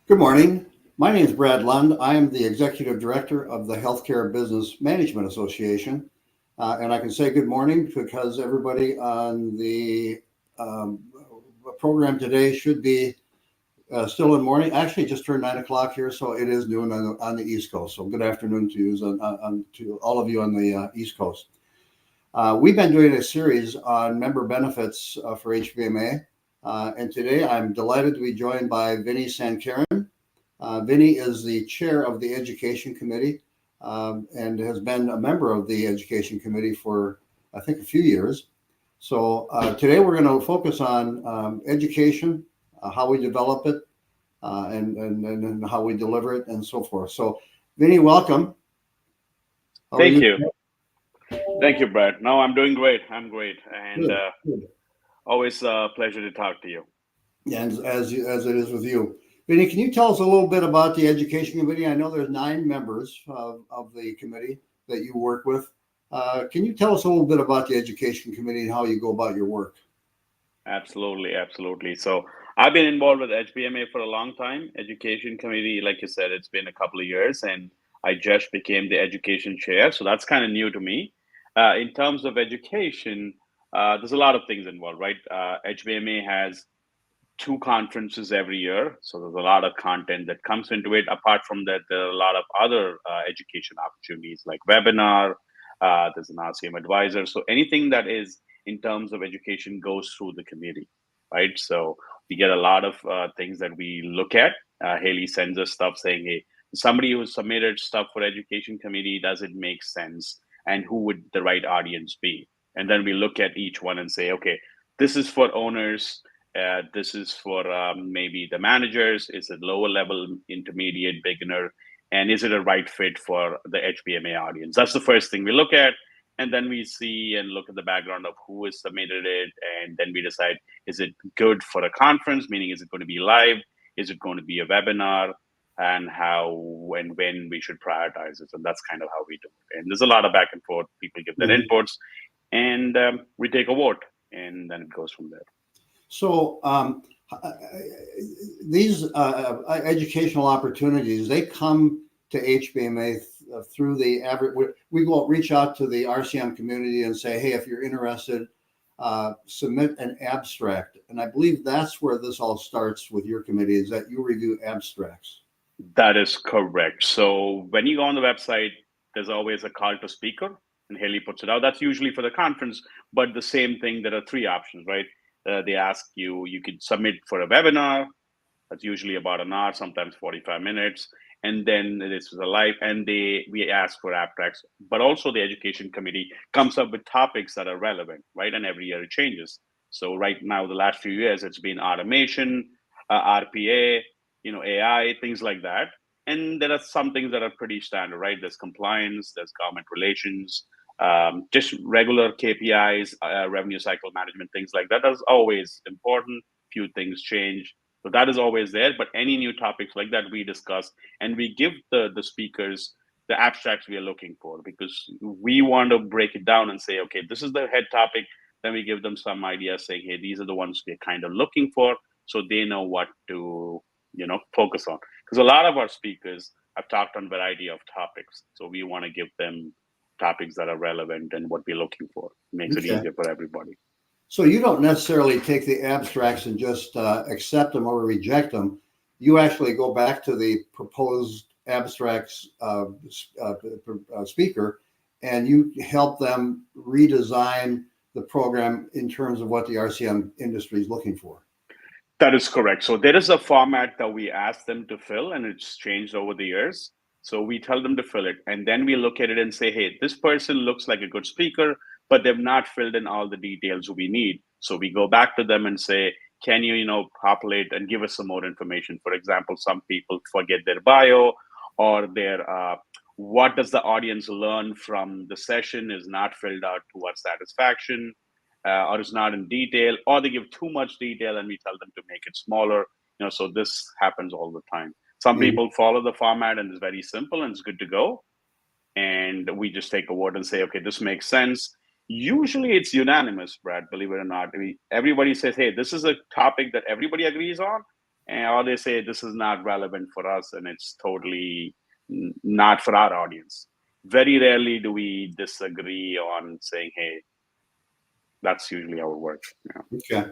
Good morning. My name is Brad Lund. I am the Executive Director of the Healthcare Business Management Association. And I can say good morning because everybody on the um, program today should be still in morning. Actually, it just turned 9 o'clock here, so it is noon on the East Coast. So good afternoon to you, to all of you on the East Coast. We've been doing a series on member benefits for HBMA. And today I'm delighted to be joined by Vinod Sankaran. Vinny is the chair of the Education Committee and has been a member of the Education Committee for, I think, a few years. So today we're going to focus on education, how we develop it, and how we deliver it, and so forth. So, Vinny, welcome. Thank you. Thank you, Brad. No, I'm doing great. I'm great. And Good. always a pleasure to talk to you. And as it is with you. Vinny, can you tell us a little bit about the Education Committee? I know there's 9 members of the committee that you work with. Can you tell us a little bit about the Education Committee and how you go about your work? Absolutely, absolutely. So I've been involved with HBMA for a long time. Education committee, like you said, it's been a couple of years, and I just became the education chair. So that's kind of new to me. In terms of education, there's a lot of things involved, right? HBMA has 2 conferences every year. So there's a lot of content that comes into it. Apart from that, there are a lot of other education opportunities like webinar. There's an RCM advisor. So anything that is in terms of education goes through the committee, right? So we get a lot of things that we look at. Haley sends us stuff saying, hey, somebody who submitted stuff for education committee, does it make sense? And who would the right audience be? And then we look at each one and say, okay, this is for owners, this is for maybe the managers. Is it lower level, intermediate, beginner? And is it a right fit for the HBMA audience? That's the first thing we look at. And then we see and look at the background of who has submitted it. And then we decide, is it good for a conference? Meaning, is it going to be live? Is it going to be a webinar? And how and when we should prioritize it. And that's kind of how we do it. And there's a lot of back and forth. People give their inputs and we take a vote. And then it goes from there. So these educational opportunities, they come to HBMA through the average. We go reach out to the RCM community and say, hey, if you're interested, submit an abstract. And I believe that's where this all starts with your committee, is that you review abstracts. That is correct. So when you go on the website, there's always a call to speaker, and Haley puts it out. That's usually for the conference, but the same thing, there are 3 options, right? They ask you, you could submit for a webinar. That's usually about an hour, sometimes 45 minutes. And then this is a live, and we ask for abstracts. But also the education committee comes up with topics that are relevant, right? And every year it changes. So right now, the last few years, it's been automation, RPA, AI, things like that. And there are some things that are pretty standard, right? There's compliance, there's government relations, just regular KPIs, revenue cycle management, things like that. That's always important. Few things change. So that is always there. But any new topics like that we discuss, and we give the speakers the abstracts we are looking for, because we want to break it down and say, okay, this is the head topic. Then we give them some ideas saying, hey, these are the ones we're kind of looking for, so they know what to focus on. Because a lot of our speakers have talked on a variety of topics. So we want to give them topics that are relevant and what we're looking for. It makes it easier for everybody. So you don't necessarily take the abstracts and just accept them or reject them. You actually go back to the proposed abstracts speaker, and you help them redesign the program in terms of what the RCM industry is looking for. That is correct. So there is a format that we ask them to fill, and it's changed over the years. So we tell them to fill it, and then we look at it and say, hey, this person looks like a good speaker, but they've not filled in all the details we need. So we go back to them and say, can you, populate and give us some more information? For example, some people forget their bio, or their what does the audience learn from the session is not filled out to our satisfaction, or is not in detail, or they give too much detail and we tell them to make it smaller. So this happens all the time. Some people follow the format and it's very simple and it's good to go. And we just take a word and say, okay, this makes sense. Usually it's unanimous, Brad, believe it or not. Everybody says, hey, this is a topic that everybody agrees on. or they say this is not relevant for us and it's totally not for our audience. Very rarely do we disagree on saying, hey, that's usually how it works. Okay.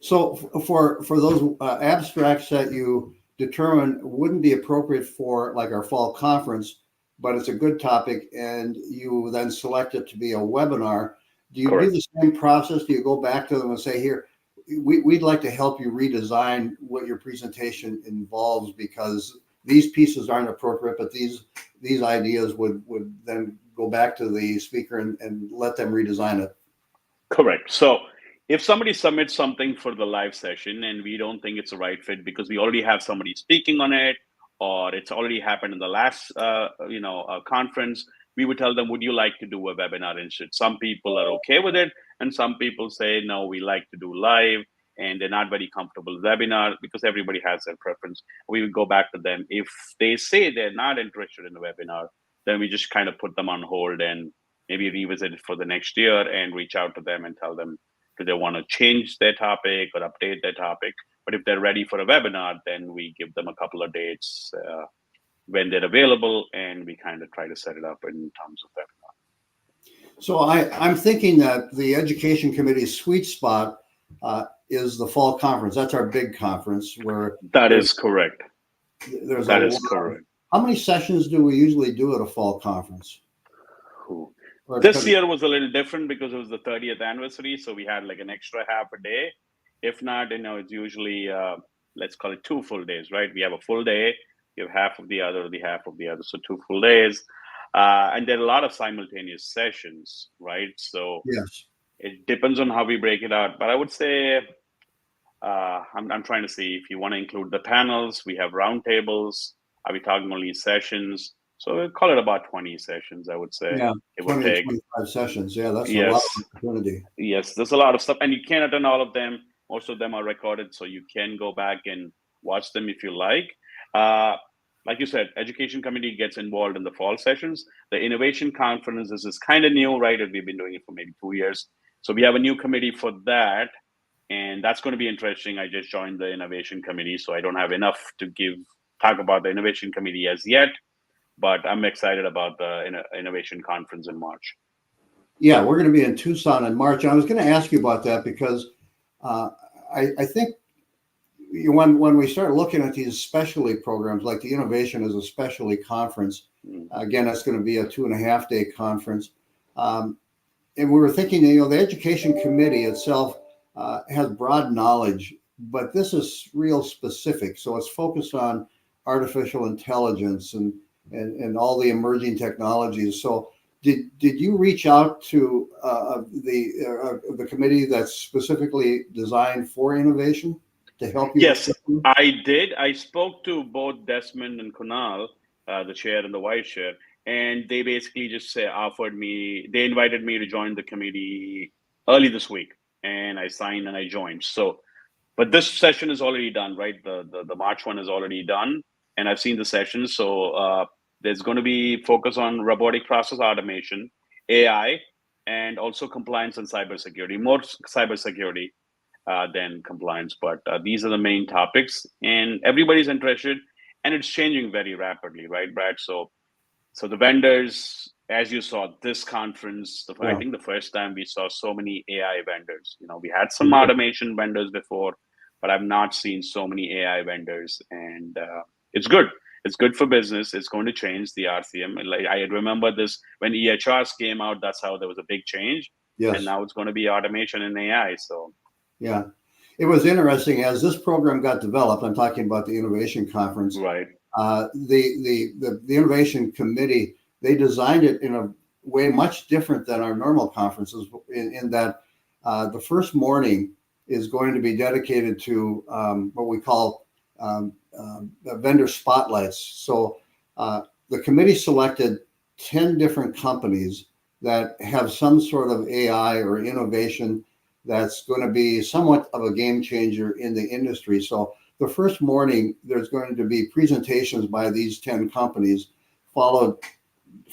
So for those abstracts that you determine wouldn't be appropriate for like our fall conference, but it's a good topic, and you then select it to be a webinar, do you Correct. do the same process? Do you go back to them and say, here, we'd like to help you redesign what your presentation involves because these pieces aren't appropriate, but these ideas would then go back to the speaker and let them redesign it? Correct. So if somebody submits something for the live session and we don't think it's a right fit because we already have somebody speaking on it, or it's already happened in the last conference, we would tell them, would you like to do a webinar instead? Some people are okay with it, and some people say, no, we like to do live, and they're not very comfortable with webinar because everybody has their preference. We would go back to them. If they say they're not interested in the webinar, then we just kind of put them on hold and maybe revisit it for the next year and reach out to them and tell them, do they want to change their topic or update their topic? But if they're ready for a webinar, then we give them a couple of dates when they're available, and we kind of try to set it up in terms of webinar. So I'm thinking that the Education Committee's sweet spot is the fall conference. That's our big conference where that is correct. That is correct. How many sessions do we usually do at a fall conference? This year was a little different because it was the 30th anniversary, so we had like an extra half a day. If not, it's usually let's call it 2 full days, right? We have a full day, you have half of the other, so 2 full days, and there are a lot of simultaneous sessions, right? So yes, it depends on how we break it out, but I would say I'm trying to see if you want to include the panels. We have roundtables. Are we talking only sessions? So we'll call it about 20 sessions, I would say. Yeah, 20 to 25 sessions. Yeah, that's a lot of opportunity. Yes, there's a lot of stuff, and you can't attend all of them. Most of them are recorded, so you can go back and watch them if you like. Like you said, Education Committee gets involved in the fall sessions. The Innovation Conference is kind of new, right? We've been doing it for maybe 2 years. So we have a new committee for that, and that's going to be interesting. I just joined the Innovation Committee, so I don't have enough to talk about the Innovation Committee as yet. But I'm excited about the Innovation Conference in March. Yeah, we're going to be in Tucson in March. I was going to ask you about that because I think when we start looking at these specialty programs, like the Innovation is a specialty conference, again, that's going to be a 2.5-day conference. And we were thinking, the Education Committee itself has broad knowledge, but this is real specific. So it's focused on artificial intelligence and all the emerging technologies. So did you reach out to the committee that's specifically designed for innovation to help you? Yes, I did. I spoke to both Desmond and Kunal, the chair and the vice chair, and they basically just they invited me to join the committee early this week, and I signed and I joined. So, but this session is already done, right? The March one is already done, and I've seen the session. So there's going to be focus on robotic process automation, AI, and also compliance and cybersecurity. More cybersecurity than compliance, but these are the main topics, and everybody's interested, and it's changing very rapidly, right, Brad? So the vendors, as you saw this conference, I think the first time we saw so many AI vendors. We had some automation vendors before, but I've not seen so many AI vendors, and it's good. It's good for business. It's going to change the RCM. Like I remember this when EHRs came out. That's how there was a big change. Yes. And now it's going to be automation and AI. So yeah, it was interesting as this program got developed. I'm talking about the Innovation Conference. Right. The Innovation Committee, they designed it in a way much different than our normal conferences in that the first morning is going to be dedicated to what we call vendor spotlights. So the committee selected 10 different companies that have some sort of AI or innovation that's going to be somewhat of a game changer in the industry. So the first morning, there's going to be presentations by these 10 companies, followed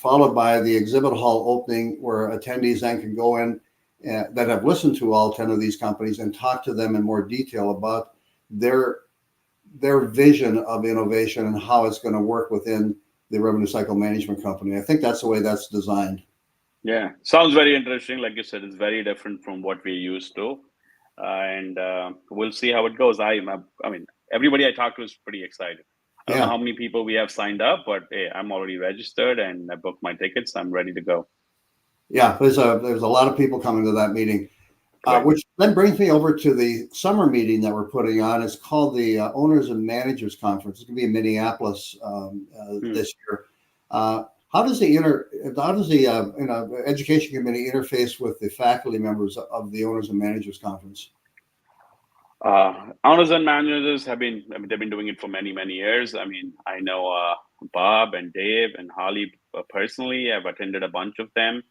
by the exhibit hall opening where attendees then can go in that have listened to all 10 of these companies and talk to them in more detail about their their vision of innovation and how it's going to work within the revenue cycle management company. I think that's the way that's designed. Yeah, sounds very interesting. Like you said, it's very different from what we're used to, and we'll see how it goes. I mean, everybody I talk to is pretty excited. I don't know Yeah. how many people we have signed up, but hey, I'm already registered and I booked my tickets. I'm ready to go. Yeah, there's a lot of people coming to that meeting, Great. which then brings me over to the summer meeting that we're putting on. It's called the Owners and Managers Conference. It's going to be in Minneapolis this year. How does the education committee interface with the faculty members of the Owners and Managers Conference? Owners and managers have been, I mean, they've been doing it for many, many years. I mean, I know Bob and Dave and Holly personally. I've attended a bunch of them.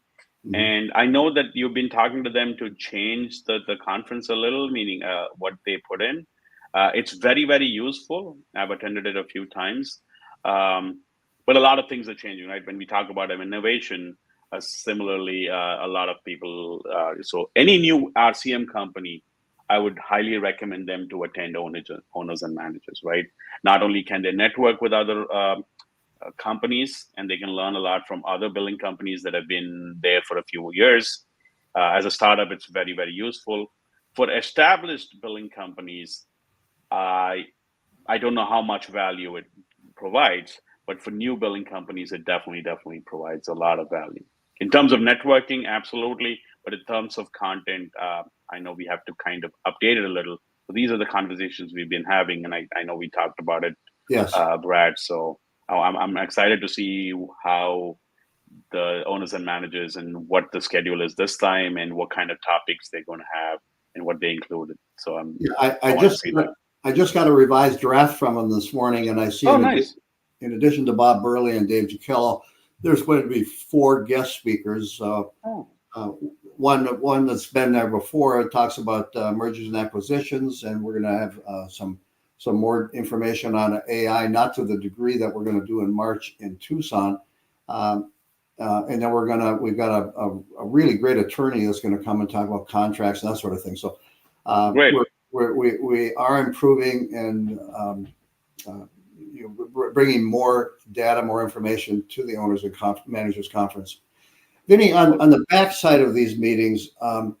Mhm. And I know that you've been talking to them to change the conference a little, meaning what they put in. It's very, very useful. I've attended it a few times. But a lot of things are changing, right? When we talk about innovation, similarly, a lot of people, so any new RCM company, I would highly recommend them to attend owners and managers, right? Not only can they network with other companies and they can learn a lot from other billing companies that have been there for a few years. As a startup, it's very, very useful. For established billing companies, I don't know how much value it provides, but for new billing companies, it definitely provides a lot of value. In terms of networking, absolutely. But in terms of content, I know we have to kind of update it a little. So these are the conversations we've been having, and I know we talked about it, Yes. Brad. So I'm excited to see how the owners and managers and what the schedule is this time and what kind of topics they're going to have and what they included. So I just got a revised draft from them this morning, and I see nice. In addition to Bob Burley and Dave Giachello, there's going to be 4 guest speakers. One that's been there before. It talks about mergers and acquisitions, and we're going to have some more information on AI, not to the degree that we're going to do in March in Tucson. And then we've got a really great attorney that's going to come and talk about contracts and that sort of thing. So we are improving and bringing more data, more information to the Owners and Managers Conference. Vinny, on the backside of these meetings, how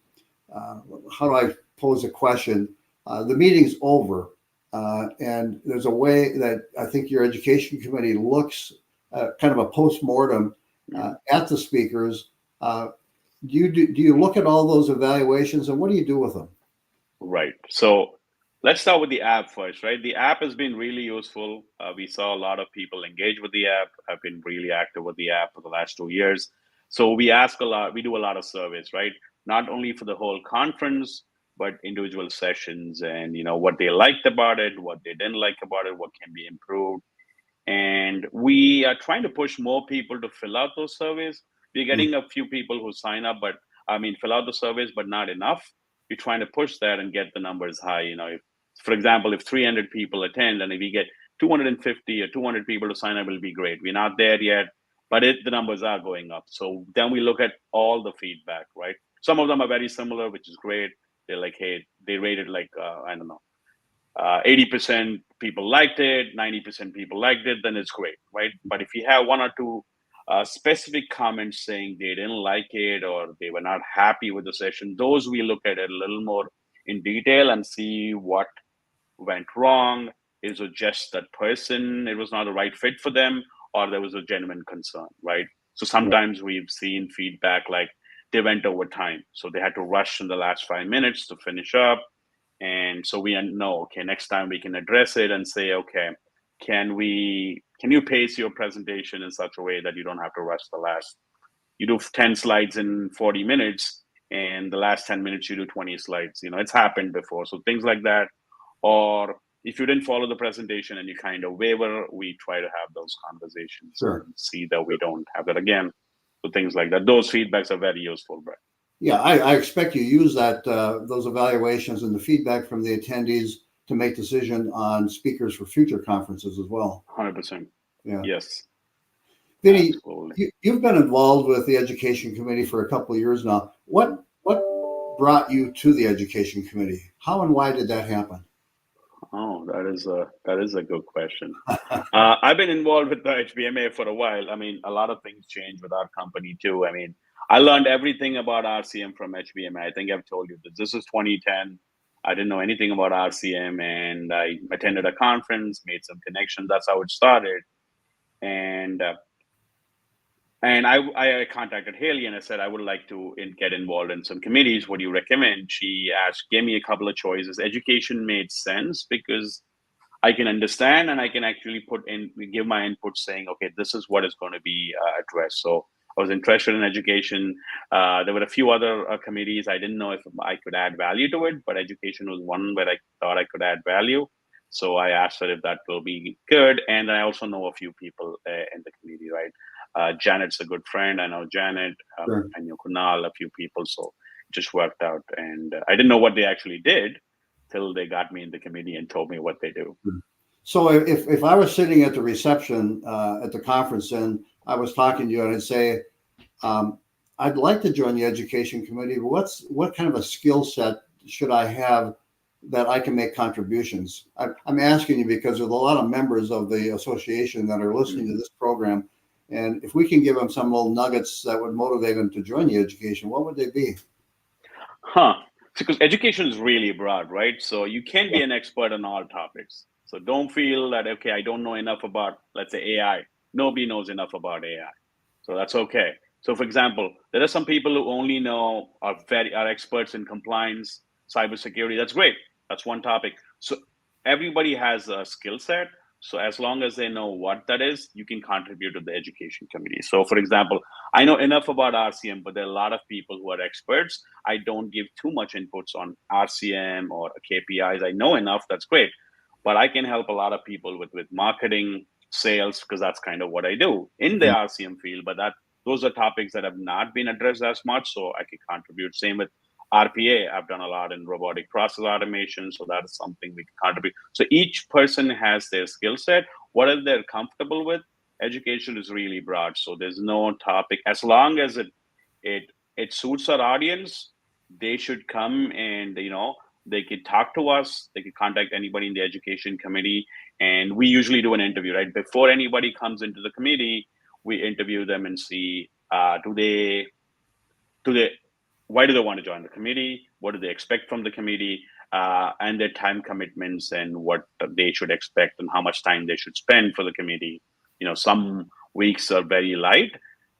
do I pose a question? The meeting's over, and there's a way that I think your education committee looks kind of a post-mortem at the speakers. Do you look at all those evaluations, and what do you do with them? Right. So let's start with the app first, right? The app has been really useful. We saw a lot of people engage with the app. I've been really active with the app for the last 2 years. So we ask a lot, we do a lot of surveys, right? Not only for the whole conference, but individual sessions and, what they liked about it, what they didn't like about it, what can be improved. And we are trying to push more people to fill out those surveys. We're getting a few people who sign up, fill out the surveys, but not enough. We're trying to push that and get the numbers high. If, for example, if 300 people attend and if we get 250 or 200 people to sign up, will be great. We're not there yet, but the numbers are going up. So then we look at all the feedback, right? Some of them are very similar, which is great. They're like, hey, they rated like, 80% people liked it, 90% people liked it, then it's great, right? But if you have 1 or 2 specific comments saying they didn't like it or they were not happy with the session, those we look at it a little more in detail and see what went wrong. Is it just that person, it was not the right fit for them, or there was a genuine concern, right? So sometimes we've seen feedback like they went over time. So they had to rush in the last 5 minutes to finish up. And so we know, okay, next time we can address it and say, okay, can you pace your presentation in such a way that you don't have to rush you do 10 slides in 40 minutes and the last 10 minutes you do 20 slides. It's happened before. So things like that. Or if you didn't follow the presentation and you kind of waver, we try to have those conversations and see that we don't have that again. So things like that. Those feedbacks are very useful, Brett. Yeah, I expect you use that those evaluations and the feedback from the attendees to make decision on speakers for future conferences as well. 100%. Yeah. Yes. Vinny, you've been involved with the education committee for a couple of years now. What brought you to the education committee? How and why did that happen? Oh, that is a good question. I've been involved with the HBMA for a while. I mean, a lot of things changed with our company too. I mean, I learned everything about RCM from HBMA. I think I've told you this. This is 2010. I didn't know anything about RCM, and I attended a conference, made some connections. That's how it started. And I contacted Haley and I said I would like to get involved in some committees. What do you recommend? She gave me a couple of choices. Education made sense because I can understand and I can actually give my input saying, okay, this is what is going to be addressed. So I was interested in education. There were a few other committees. I didn't know if I could add value to it, but education was one where I thought I could add value. So I asked her if that will be good. And I also know a few people in the committee, right? Janet's a good friend. I know Janet. Sure. I know Kunal, a few people. So it just worked out. And I didn't know what they actually did till they got me in the committee and told me what they do. So if I was sitting at the reception at the conference and I was talking to you and I'd say, I'd like to join the education committee, but what kind of a skill set should I have that I can make contributions? I'm asking you because there's a lot of members of the association that are listening to this program. And if we can give them some little nuggets that would motivate them to join the education, what would they be? Because education is really broad, right? So you can be an expert on all topics. So don't feel that, okay, I don't know enough about, let's say, AI. Nobody knows enough about AI. So that's okay. So for example, there are some people who only know, are experts in compliance, cybersecurity. That's great. That's one topic. So everybody has a skill set. So as long as they know what that is, you can contribute to the education committee. So for example, I know enough about RCM, but there are a lot of people who are experts. I don't give too much inputs on RCM or KPIs. I know enough, that's great. But I can help a lot of people with marketing, sales, because that's kind of what I do in the RCM field. But those are topics that have not been addressed as much, so I can contribute. Same with RPA. I've done a lot in robotic process automation, so that is something we can contribute. So each person has their skill set. What are they comfortable with? Education is really broad, so there's no topic. As long as it suits our audience, they should come and they could talk to us. They could contact anybody in the education committee, and we usually do an interview right before anybody comes into the committee. We interview them and see why do they want to join the committee? What do they expect from the committee? And their time commitments and what they should expect and how much time they should spend for the committee. Some weeks are very light,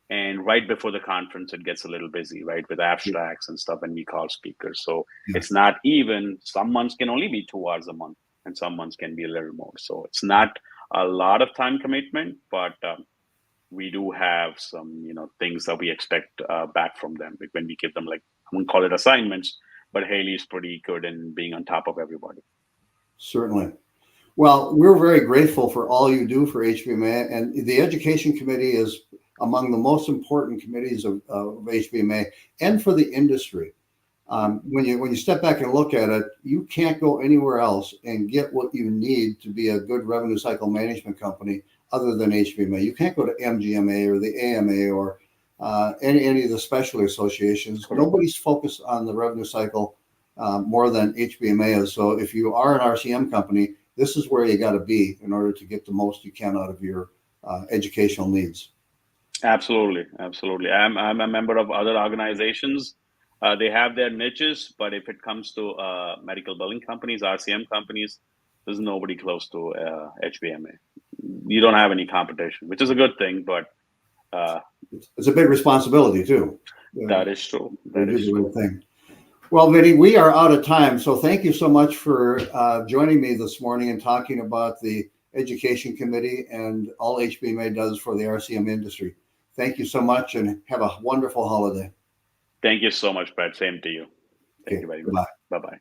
and right before the conference, it gets a little busy, right, with abstracts and stuff, and we call speakers. So it's not even. Some months can only be 2 hours a month, and some months can be a little more. So it's not a lot of time commitment, but we do have some, things that we expect back from them when we give them, like, I wouldn't call it assignments, but Haley's pretty good in being on top of everybody. Certainly. Well, we're very grateful for all you do for HBMA, and the Education Committee is among the most important committees of HBMA and for the industry. When you step back and look at it, you can't go anywhere else and get what you need to be a good revenue cycle management company other than HBMA. You can't go to MGMA or the AMA or any of the specialty associations. Nobody's focused on the revenue cycle more than HBMA is. So if you are an RCM company, this is where you got to be in order to get the most you can out of your educational needs. Absolutely. I'm a member of other organizations. They have their niches, but if it comes to medical billing companies, RCM companies, there's nobody close to HBMA. You don't have any competition, which is a good thing, but it's a big responsibility too. That is true. That is true. Thing. Well, Vinny, we are out of time, so thank you so much for joining me this morning and talking about the Education Committee and all HBMA does for the RCM industry. Thank you so much, and have a wonderful holiday. Thank you so much, Brad. Same to you. Thank you very much. Bye-bye.